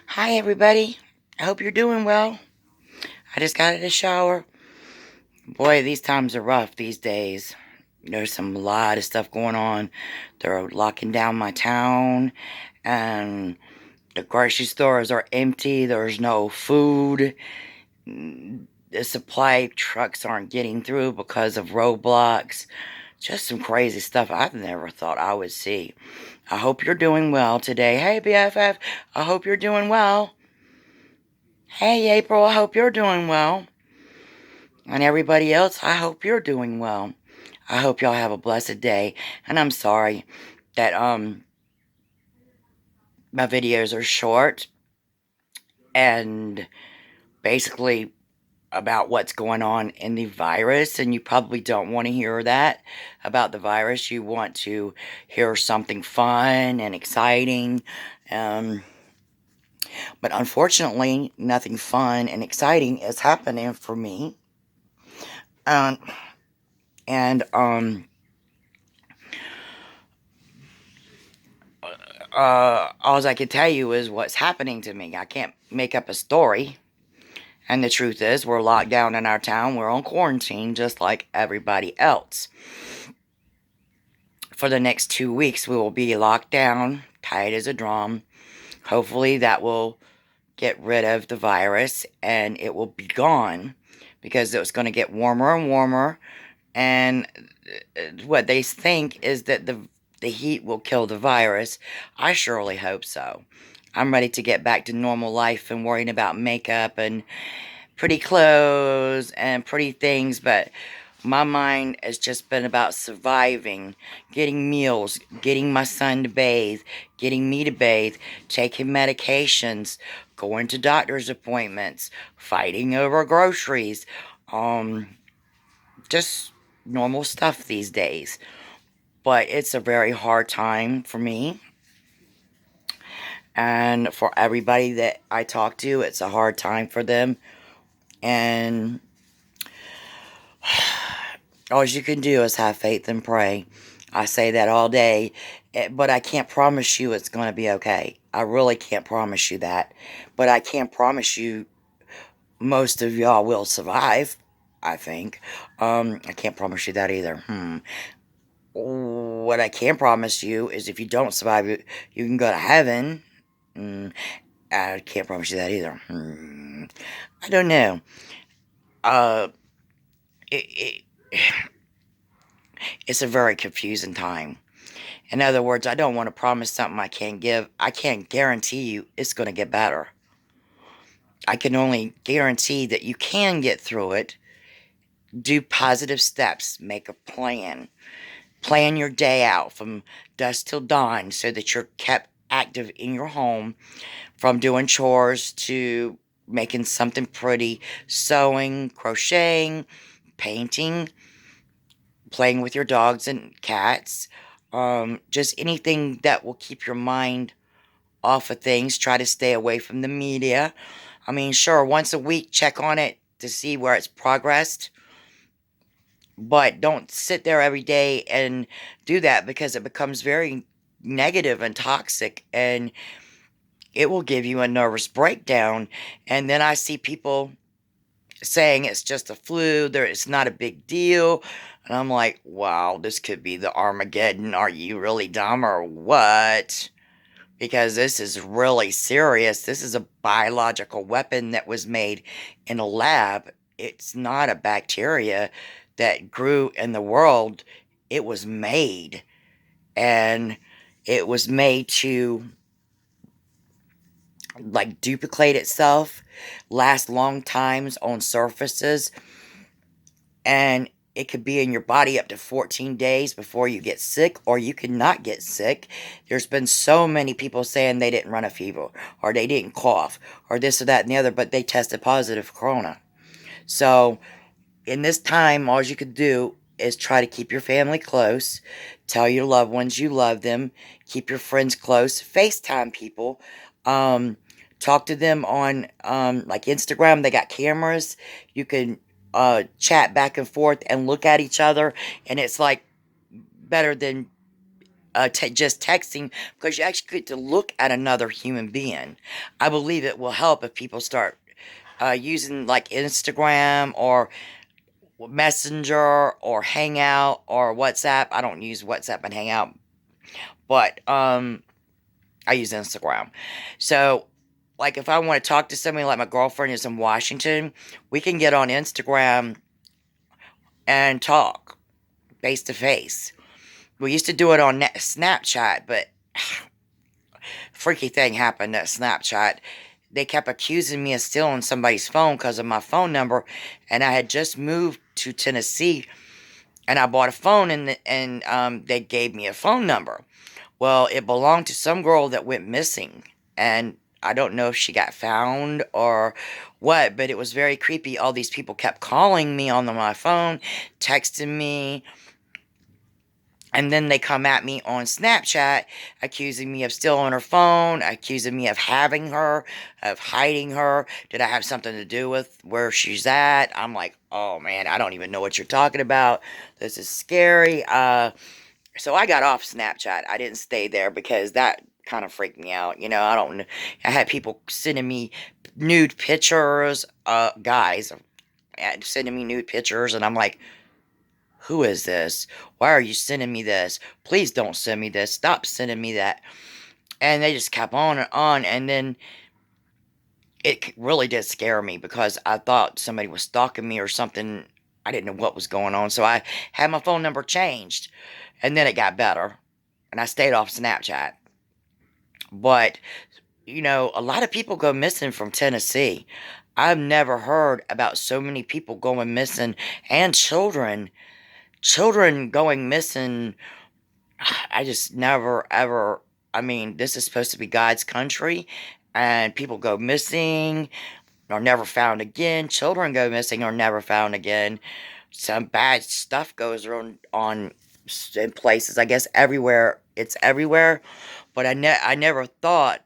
Hi, everybody. I hope you're doing well. I just got out of the shower. Boy, these times are rough these days. There's a lot of stuff going on. They're locking down my town, and the grocery stores are empty. There's no food. The supply trucks aren't getting through because of roadblocks. Just some crazy stuff I've never thought I would see. I hope you're doing well today. Hey, BFF. I hope you're doing well. Hey, April. I hope you're doing well. And everybody else, I hope you're doing well. I hope y'all have a blessed day. And I'm sorry that my videos are short and basically about what's going on in the virus, and you probably don't want to hear that about the virus. You want to hear something fun and exciting. Um, but unfortunately, nothing fun and exciting is happening for me. Um, and all I can tell you is what's happening to me. I can't make up a story. And the truth is, we're locked down in our town. We're on quarantine just like everybody else. For the next 2 weeks, we will be locked down, tight as a drum. Hopefully, that will get rid of the virus and it will be gone because it's going to get warmer and warmer. And what they think is that the heat will kill the virus. I surely hope so. I'm ready to get back to normal life and worrying about makeup and pretty clothes and pretty things, but my mind has just been about surviving, getting meals, getting my son to bathe, getting me to bathe, taking medications, going to doctor's appointments, fighting over groceries, um, just normal stuff these days. But it's a very hard time for me. And for everybody that I talk to, it's a hard time for them. And all you can do is have faith and pray. I say that all day, but I can't promise you it's going to be okay. I really can't promise you that. But I can promise you most of y'all will survive, I think. I can't promise you that either. What I can promise you is if you don't survive, you can go to heaven. Mm, I can't promise you that either. I don't know. Uh, it, it's a very confusing time. In other words, I don't want to promise something I can't give. I can't guarantee you it's going to get better. I can only guarantee that you can get through it. Do positive steps. Make a plan. Plan your day out from dusk till dawn so that you're kept active in your home, from doing chores to making something pretty, sewing, crocheting, painting, playing with your dogs and cats. Just anything that will keep your mind off of things. Try to stay away from the media. I mean, sure, once a week, check on it to see where it's progressed. But don't sit there every day and do that because it becomes very negative and toxic and it will give you a nervous breakdown. And then I see people saying it's just a flu, it's not a big deal. And I'm like, wow, this could be the Armageddon. Are you really dumb or what? Because this is really serious. This is a biological weapon that was made in a lab. It's not a bacteria that grew in the world. It was made. And it was made to like duplicate itself, last long times on surfaces, and it could be in your body up to 14 days before you get sick, or you could not get sick. There's been so many people saying they didn't run a fever, or they didn't cough, or this or that and the other, but they tested positive for corona. So, in this time, all you could do is try to keep your family close, tell your loved ones you love them, keep your friends close, FaceTime people, um, talk to them on like Instagram. They got cameras. You can chat back and forth and look at each other, and it's like better than just texting, because you actually get to look at another human being. I believe it will help if people start using like Instagram or Messenger or Hangout or WhatsApp. I don't use WhatsApp and Hangout, but I use Instagram. So, like, if I want to talk to somebody, like my girlfriend is in Washington, we can get on Instagram and talk face to face. We used to do it on Snapchat, but freaky thing happened at Snapchat. They kept accusing me of stealing somebody's phone because of my phone number, and I had just moved to Tennessee, and I bought a phone, and they gave me a phone number. Well, it belonged to some girl that went missing, and I don't know if she got found or what, but it was very creepy. All these people kept calling me on my phone, texting me, and then they come at me on Snapchat, accusing me of stealing her phone, accusing me of having her, of hiding her. Did I have something to do with where she's at? I'm like, oh man, I don't even know what you're talking about. This is scary. So I got off Snapchat. I didn't stay there because that kind of freaked me out. You know, I had people sending me nude pictures, guys sending me nude pictures, and I'm like, who is this? Why are you sending me this? Please don't send me this. Stop sending me that. And they just kept on, and then it really did scare me because I thought somebody was stalking me or something. I didn't know what was going on, so I had my phone number changed, and then it got better, and I stayed off Snapchat. But, you know, a lot of people go missing from Tennessee. I've never heard about so many people going missing, and children going missing. I just never ever. I mean, this is supposed to be God's country, and people go missing or never found again. Children go missing or never found again. Some bad stuff goes on in places. I guess everywhere. It's everywhere. But I never thought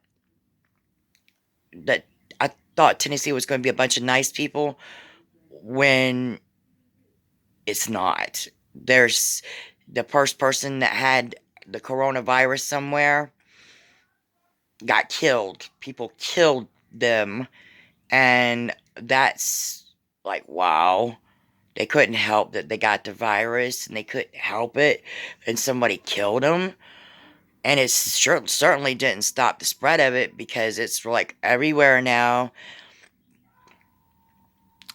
that I thought Tennessee was going to be a bunch of nice people when it's not. There's the first person that had the coronavirus somewhere got killed. People killed them, and that's like, wow. They couldn't help that they got the virus, and they couldn't help it, and somebody killed them. And it certainly didn't stop the spread of it because it's like everywhere now.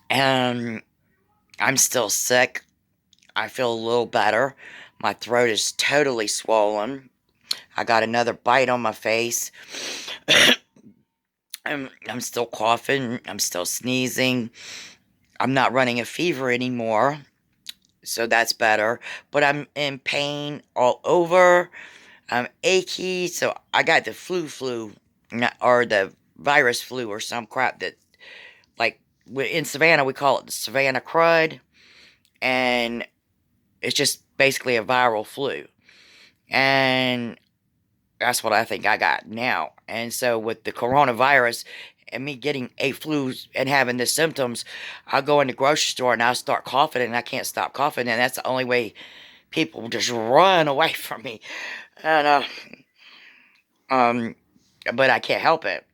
And I'm still sick. I feel a little better. My throat is totally swollen. I got another bite on my face. I'm still coughing. I'm still sneezing. I'm not running a fever anymore. So that's better. But I'm in pain all over. I'm achy. So I got the flu, or the virus flu, or some crap that, like, in Savannah, we call it the Savannah crud. And it's just basically a viral flu. And that's what I think I got now. And so with the coronavirus and me getting a flu and having the symptoms, I'll go in the grocery store and I'll start coughing and I can't stop coughing. And that's the only way people just run away from me. And, um, but I can't help it.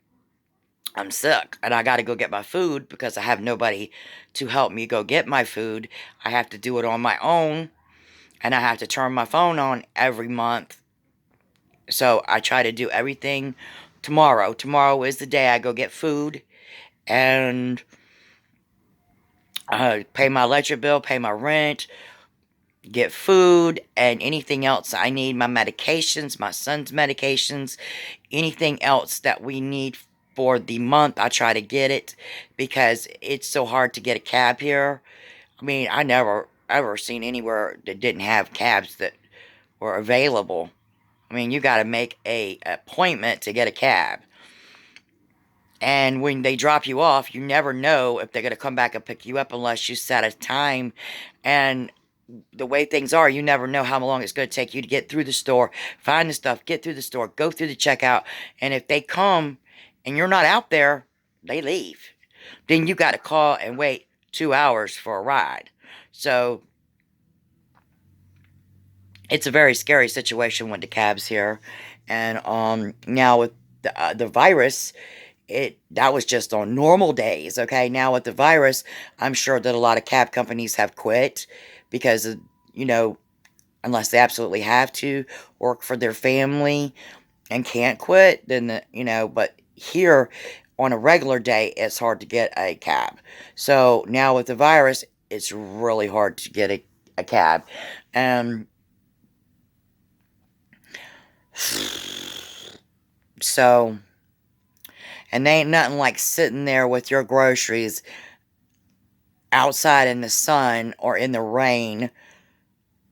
I'm sick and I got to go get my food because I have nobody to help me go get my food. I have to do it on my own, and I have to turn my phone on every month. So I try to do everything tomorrow. Tomorrow is the day I go get food and pay my electric bill, pay my rent, get food, and anything else I need, my medications, my son's medications, anything else that we need for the month. I try to get it because it's so hard to get a cab here. I mean, I never ever seen anywhere that didn't have cabs that were available. I mean, you got to make a appointment to get a cab. And when they drop you off, you never know if they're going to come back and pick you up unless you set a time. And the way things are, you never know how long it's going to take you to get through the store, find the stuff, get through the store, go through the checkout. And if they come and you're not out there, they leave. Then you got to call and wait 2 hours for a ride. So it's a very scary situation with the cabs here. And now with the virus, that was just on normal days. Okay, now with the virus, I'm sure that a lot of cab companies have quit because of, you know, unless they absolutely have to work for their family and can't quit, then but here on a regular day it's hard to get a cab. So now with the virus, it's really hard to get a cab. And so, and they ain't nothing like sitting there with your groceries outside in the sun or in the rain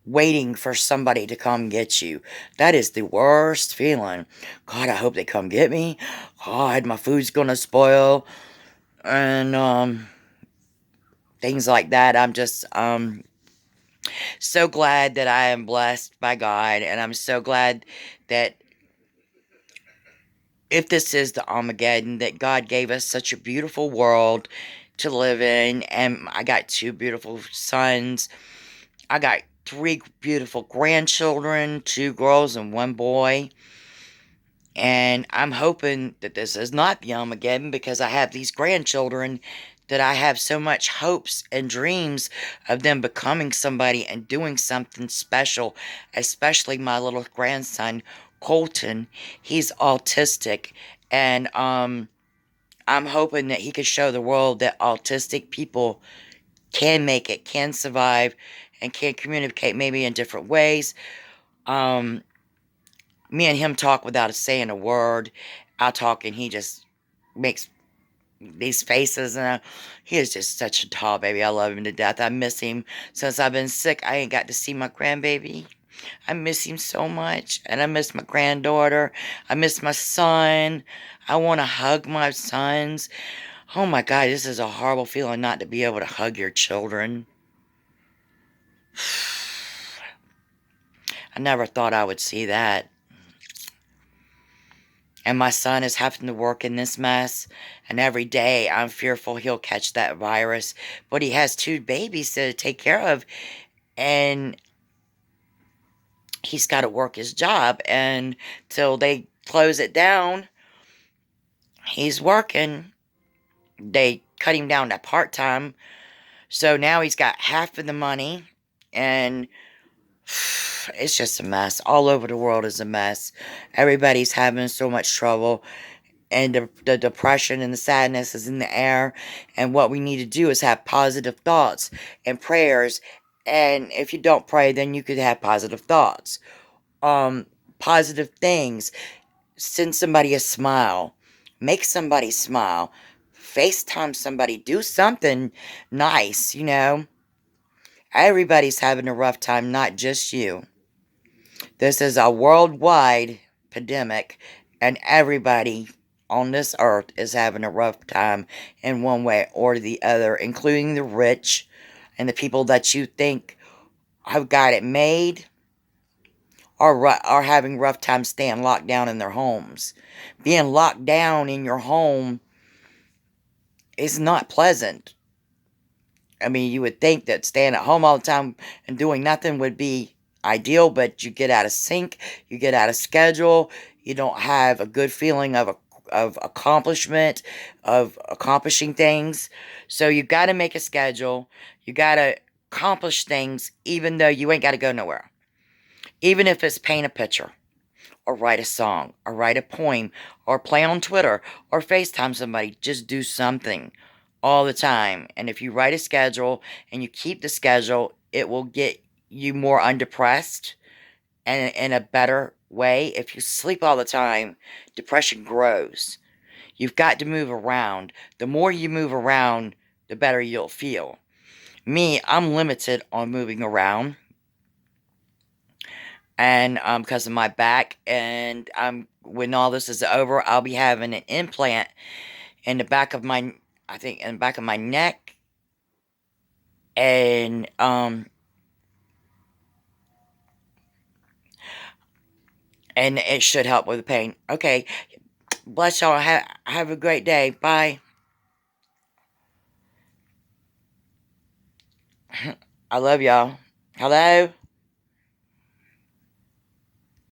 waiting for somebody to come get you. That is the worst feeling. God, I hope they come get me. God, my food's gonna spoil. And things like that. I'm just so glad that I am blessed by God, and I'm so glad that if this is the Armageddon, that God gave us such a beautiful world to live in. And I got two beautiful sons. I got three beautiful grandchildren, two girls and one boy. And I'm hoping that this is not the Armageddon, because I have these grandchildren that I have so much hopes and dreams of them becoming somebody and doing something special, especially my little grandson, Colton. He's autistic, and I'm hoping that he could show the world that autistic people can make it, can survive, and can communicate maybe in different ways. Um, Me and him talk without saying a word. I talk and he just makes these faces, and he is just such a tall baby. I love him to death. I miss him. Since I've been sick, I ain't got to see my grandbaby. I miss him so much, and I miss my granddaughter. I miss my son. I want to hug my sons. Oh my God, this is a horrible feeling not to be able to hug your children. I never thought I would see that. And my son is having to work in this mess. And every day I'm fearful he'll catch that virus. But he has two babies to take care of. And he's got to work his job. And till they close it down, he's working. They cut him down to part-time. So now he's got half of the money. And it's just a mess. All over the world is a mess. Everybody's having so much trouble. And the depression and the sadness is in the air. And what we need to do is have positive thoughts and prayers. And if you don't pray, then you could have positive thoughts. Positive things. Send somebody a smile. Make somebody smile. FaceTime somebody. Do something nice, Everybody's having a rough time, not just you. This is a worldwide pandemic, and everybody on this earth is having a rough time in one way or the other, including the rich and the people that you think have got it made are having rough time staying locked down in their homes. Being locked down in your home is not pleasant. I mean, you would think that staying at home all the time and doing nothing would be ideal, but you get out of sync, you get out of schedule, you don't have a good feeling of accomplishment, of accomplishing things. So you got to make a schedule. You got to accomplish things, even though you ain't got to go nowhere. Even if it's paint a picture, or write a song, or write a poem, or play on Twitter, or FaceTime somebody. Just do something all the time. And if you write a schedule and you keep the schedule, it will get you more undepressed and in a better way. If you sleep all the time, depression grows. You've got to move around. The more you move around, the better you'll feel. Me, I'm limited on moving around, and because of my back. And when all this is over, I'll be having an implant in the back of my, I think, in the back of my neck, and it should help with the pain. Okay, bless y'all. Have a great day. Bye. I love y'all. Hello.